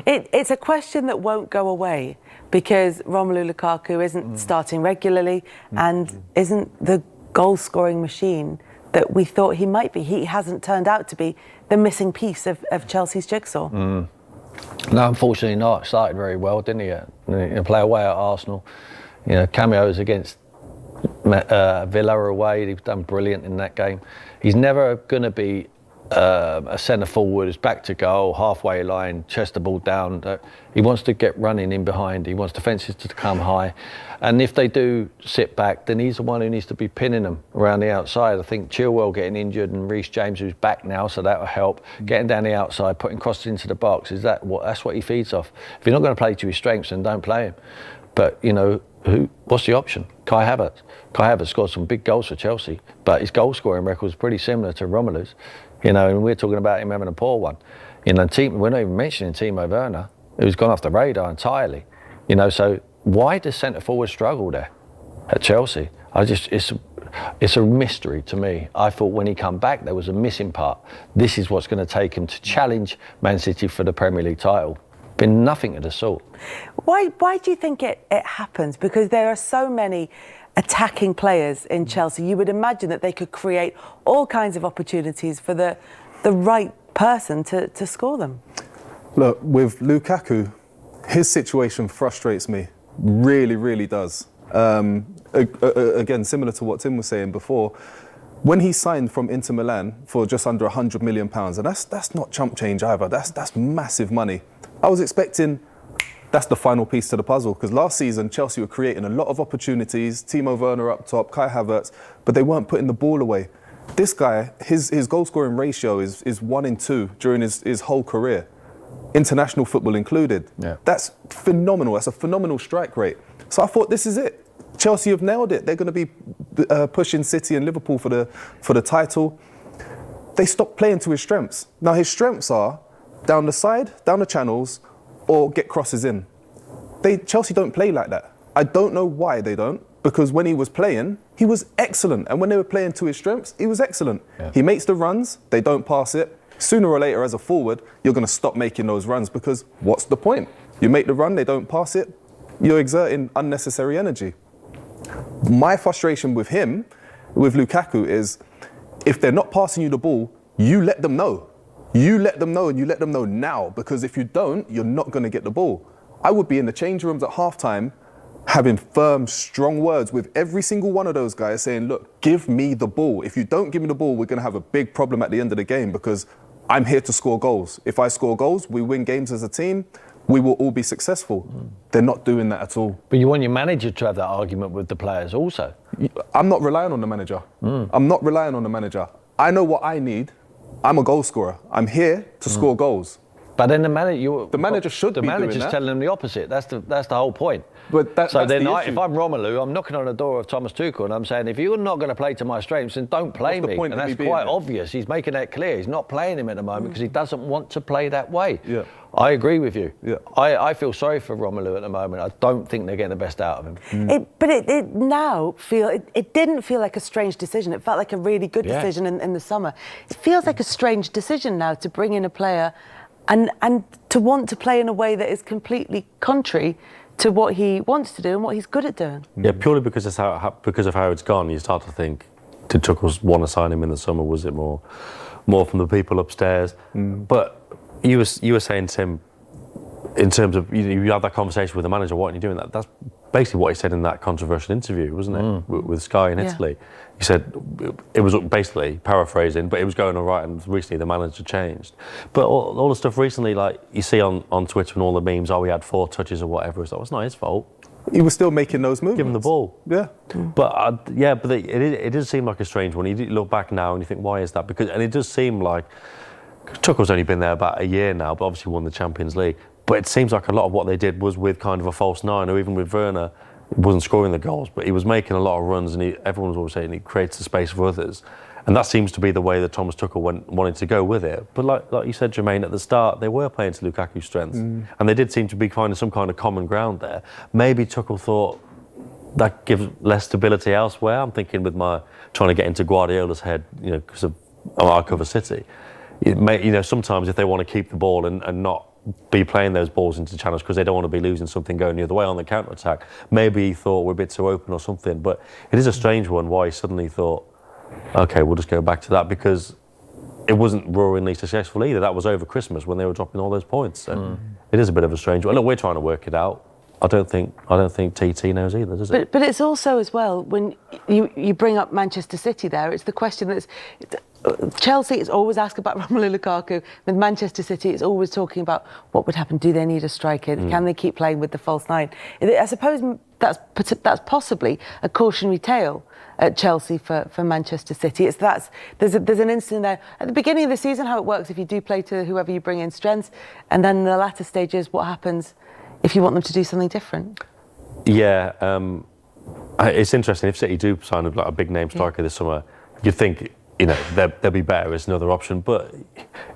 It's a question that won't go away because Romelu Lukaku isn't starting regularly and isn't the goal-scoring machine that we thought he might be. He hasn't turned out to be the missing piece of Chelsea's jigsaw. No, unfortunately not. Started very well, didn't he? Play away at Arsenal. Cameos against Villa away. He's done brilliant in that game. He's never going to be a centre forward who's back to goal, halfway line, chest the ball down. He wants to get running in behind. He wants defences to come high. And if they do sit back, then he's the one who needs to be pinning them around the outside. I think Chilwell getting injured and Reece James, who's back now, so that will help. Getting down the outside, putting crosses into the box, that's what he feeds off. If you're not going to play to his strengths, then don't play him. But, what's the option? Kai Havertz. Kai Havertz scored some big goals for Chelsea, but his goal-scoring record is pretty similar to Romelu's. And we're talking about him having a poor one. We're not even mentioning Timo Werner, who's gone off the radar entirely. So why does centre forward struggle there at Chelsea? It's a mystery to me. I thought when he come back there was a missing part. This is what's going to take him to challenge Man City for the Premier League title. Been nothing of the sort. Why do you think it happens? Because there are so many attacking players in Chelsea. You would imagine that they could create all kinds of opportunities for the right person to score them. Look, with Lukaku, his situation frustrates me. Really, really does. Again, similar to what Tim was saying before, when he signed from Inter Milan for just under £100 million, and that's not chump change either. That's massive money. I was expecting that's the final piece to the puzzle, because last season Chelsea were creating a lot of opportunities, Timo Werner up top, Kai Havertz, but they weren't putting the ball away. This guy, his goal scoring ratio is 1 in 2 during his whole career, international football included. Yeah. That's phenomenal. That's a phenomenal strike rate. So I thought, this is it. Chelsea have nailed it. They're going to be pushing City and Liverpool for the title. They stopped playing to his strengths. Now his strengths are down the side, down the channels, or get crosses in. Chelsea don't play like that. I don't know why they don't, because when he was playing, he was excellent. And when they were playing to his strengths, he was excellent. Yeah. He makes the runs, they don't pass it. Sooner or later, as a forward, you're going to stop making those runs, because what's the point? You make the run, they don't pass it, you're exerting unnecessary energy. My frustration with him, with Lukaku, is if they're not passing you the ball, you let them know. You let them know, and you let them know now, because if you don't, you're not going to get the ball. I would be in the change rooms at halftime having firm, strong words with every single one of those guys saying, look, give me the ball. If you don't give me the ball, we're going to have a big problem at the end of the game, because I'm here to score goals. If I score goals, we win games as a team, we will all be successful. They're not doing that at all. But you want your manager to have that argument with the players also? I'm not relying on the manager. I'm not relying on the manager. I know what I need. I'm a goal scorer. I'm here to score goals. But then the manager should be doing that. The manager's telling them the opposite. That's the whole point. But that's then the issue. If I'm Romelu, I'm knocking on the door of Thomas Tuchel and I'm saying, if you're not going to play to my strengths, then don't play me. And that's quite obvious. He's making that clear. He's not playing him at the moment because he doesn't want to play that way. Yeah. I agree with you. Yeah. I feel sorry for Romelu at the moment. I don't think they're getting the best out of him. It didn't feel like a strange decision. It felt like a really good decision in the summer. It feels like a strange decision now to bring in a player and to want to play in a way that is completely contrary to what he wants to do and what he's good at doing. Yeah, purely because of how it's gone, you start to think, did Tuchel want to sign him in the summer? Was it more from the people upstairs? But you were saying, Tim, in terms of you had that conversation with the manager, why aren't you doing that? That's basically what he said in that controversial interview, wasn't it, with Sky in Italy? He said it was basically paraphrasing, but it was going all right, and recently the manager changed. But all the stuff recently, like you see on Twitter and all the memes, he had 4 touches or whatever. It's not his fault. He was still making those moves. Give him the ball. Yeah. But it does seem like a strange one. You look back now and you think, why is that? And it does seem like Tuchel's only been there about a year now, but obviously won the Champions League. But it seems like a lot of what they did was with kind of a false nine, or even with Werner, he wasn't scoring the goals, but he was making a lot of runs, and everyone was always saying he creates the space for others. And that seems to be the way that Thomas Tuchel wanted to go with it. But like you said, Jermaine, at the start, they were playing to Lukaku's strengths. And they did seem to be finding some kind of common ground there. Maybe Tuchel thought that gives less stability elsewhere. I'm thinking with my trying to get into Guardiola's head, because I cover City. Sometimes if they want to keep the ball and not be playing those balls into channels because they don't want to be losing something going the other way on the counter attack. Maybe he thought we're a bit too open or something. But it is a strange one why he suddenly thought, okay, we'll just go back to that, because it wasn't roaringly successful either. That was over Christmas when they were dropping all those points. So it is a bit of a strange one. Look, we're trying to work it out. I don't think TT knows either, does it? But it's also as well, when you bring up Manchester City there, it's the question that's... Chelsea is always asked about Romelu Lukaku. With Manchester City, it's always talking about what would happen. Do they need a striker? Can they keep playing with the false nine? I suppose that's possibly a cautionary tale at Chelsea for Manchester City. There's an instant there at the beginning of the season how it works if you do play to whoever you bring in strengths, and then in the latter stages what happens if you want them to do something different. Yeah, it's interesting. If City do sign a big name striker this summer, you'd think, you know, they'll be better as another option. But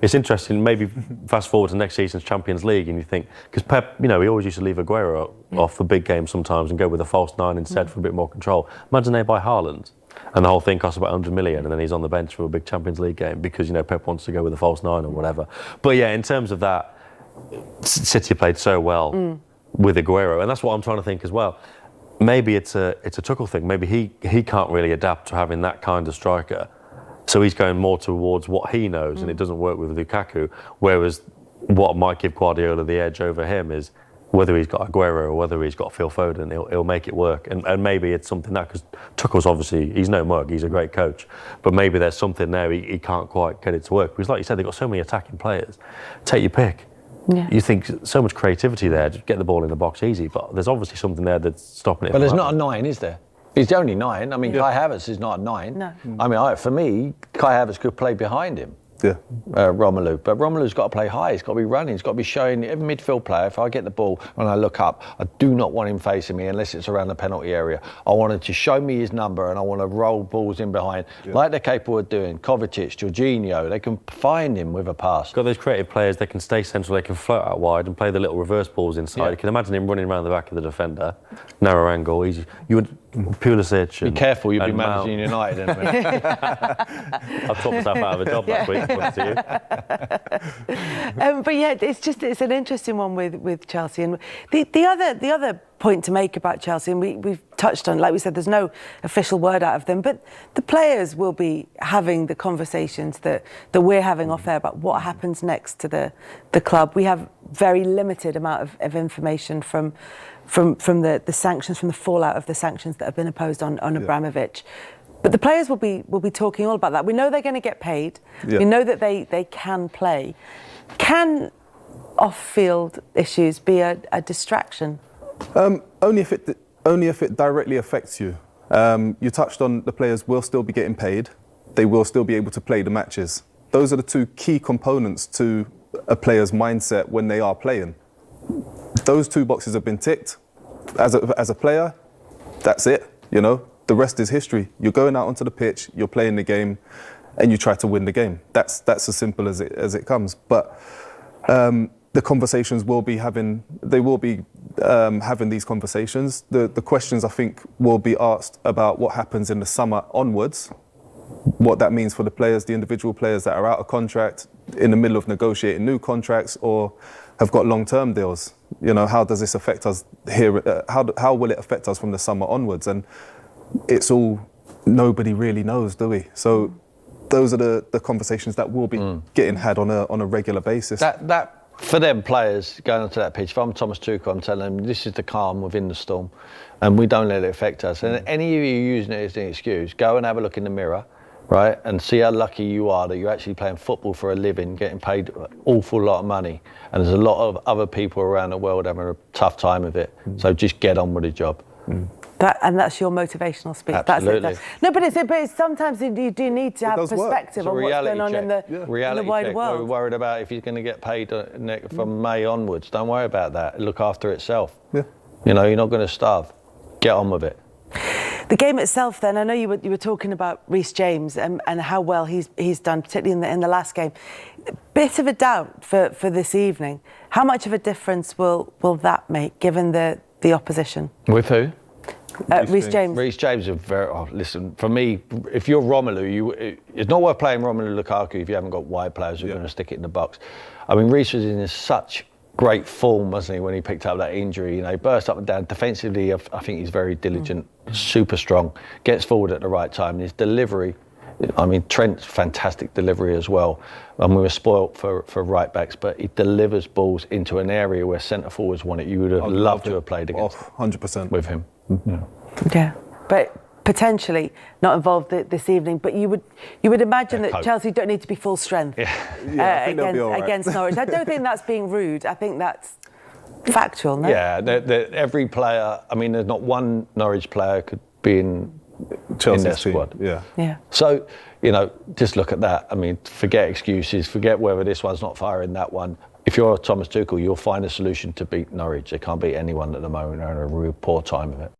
it's interesting, maybe fast forward to next season's Champions League and you think, because Pep, you know, he always used to leave Aguero off for big games sometimes and go with a false nine instead for a bit more control. Imagine they buy Haaland and the whole thing costs about 100 million and then he's on the bench for a big Champions League game because, you know, Pep wants to go with a false nine or whatever. But yeah, in terms of that, City played so well with Aguero, and that's what I'm trying to think as well. Maybe it's a Tuchel thing. Maybe he can't really adapt to having that kind of striker. So he's going more towards what he knows, and it doesn't work with Lukaku. Whereas what might give Guardiola the edge over him is whether he's got Aguero or whether he's got Phil Foden, he'll make it work. And maybe it's something that, because Tuchel's obviously, he's no mug, he's a great coach, but maybe there's something there he can't quite get it to work. Because like you said, they've got so many attacking players. Take your pick. Yeah. You think so much creativity there, just get the ball in the box easy, but there's obviously something there that's stopping it. But there's not a 9, is there? He's the only 9. I mean, Kai Havertz is not a 9. No. I mean, for me, Kai Havertz could play behind him. Yeah. Romelu, but Romelu's got to play high. He's got to be running. He's got to be showing every midfield player. If I get the ball and I look up, I do not want him facing me unless it's around the penalty area. I want him to show me his number and I want to roll balls in behind, like they're capable of doing. Kovacic, Jorginho, they can find him with a pass. Got those creative players. They can stay central. They can float out wide and play the little reverse balls inside. Yeah. You can imagine him running around the back of the defender, narrow angle. You would Pulisic. Be careful, you'll be Mount. managing United in a minute. I've talked myself out of a job last week. To you. But yeah, it's an interesting one with Chelsea. And the other point to make about Chelsea, and we've touched on, like we said, there's no official word out of them, but the players will be having the conversations that we're having off air about what happens next to the club. We have very limited amount of information from the sanctions, from the fallout of the sanctions that have been imposed on Abramovic. But the players will be talking all about that. We know they're going to get paid. Yeah. We know that they can play. Can off-field issues be a distraction? Only if it directly affects you. You touched on the players will still be getting paid. They will still be able to play the matches. Those are the two key components to a player's mindset when they are playing. Those two boxes have been ticked. As a player, that's it, you know. The rest is history. You're going out onto the pitch, you're playing the game, and you try to win the game. That's as simple as it comes. But the conversations will be having. They will be having these conversations. The questions I think will be asked about what happens in the summer onwards, what that means for the players, the individual players that are out of contract, in the middle of negotiating new contracts, or have got long-term deals. You know, how does this affect us here? How will it affect us from the summer onwards? And it's all, nobody really knows, do we? So those are the conversations that will be getting had on a regular basis. That for them players going onto that pitch, if I'm Thomas Tuchel, I'm telling them this is the calm within the storm and we don't let it affect us. And any of you using it as an excuse, go and have a look in the mirror, right, and see how lucky you are that you're actually playing football for a living, getting paid an awful lot of money. And there's a lot of other people around the world having a tough time with it. So just get on with the job. And that's your motivational speech. Absolutely. That's it. No, but it's sometimes you do need to have perspective on what's going on in the wider world. We're worried about if he's going to get paid from May onwards. Don't worry about that. Look after itself. Yeah. You know, you're not going to starve. Get on with it. The game itself, then, I know you were talking about Reece James and how well he's done, particularly in the last game. Bit of a doubt for this evening. How much of a difference will that make, given the opposition? With who? Reece James. Reece James is listen, for me, if you're Romelu, it's not worth playing Romelu Lukaku if you haven't got wide players who are going to stick it in the box. I mean, Reece was in such great form, wasn't he, when he picked up that injury? You know, he burst up and down. Defensively, I think he's very diligent, super strong, gets forward at the right time. And his delivery, I mean, Trent's fantastic delivery as well. And we were spoilt for right backs, but he delivers balls into an area where centre forwards want it. You would have loved to have played against 100% with him. Yeah, but potentially not involved this evening. But you would imagine that Chelsea don't need to be full strength I think they'll be all right. against Norwich. I don't think that's being rude. I think that's factual. No? Yeah, every player. I mean, there's not one Norwich player could be in Chelsea's their team. squad. Yeah. So, you know, just look at that. I mean, forget excuses. Forget whether this one's not firing, that one. If you're Thomas Tuchel, you'll find a solution to beat Norwich. They can't beat anyone at the moment. They're in a real poor time of it.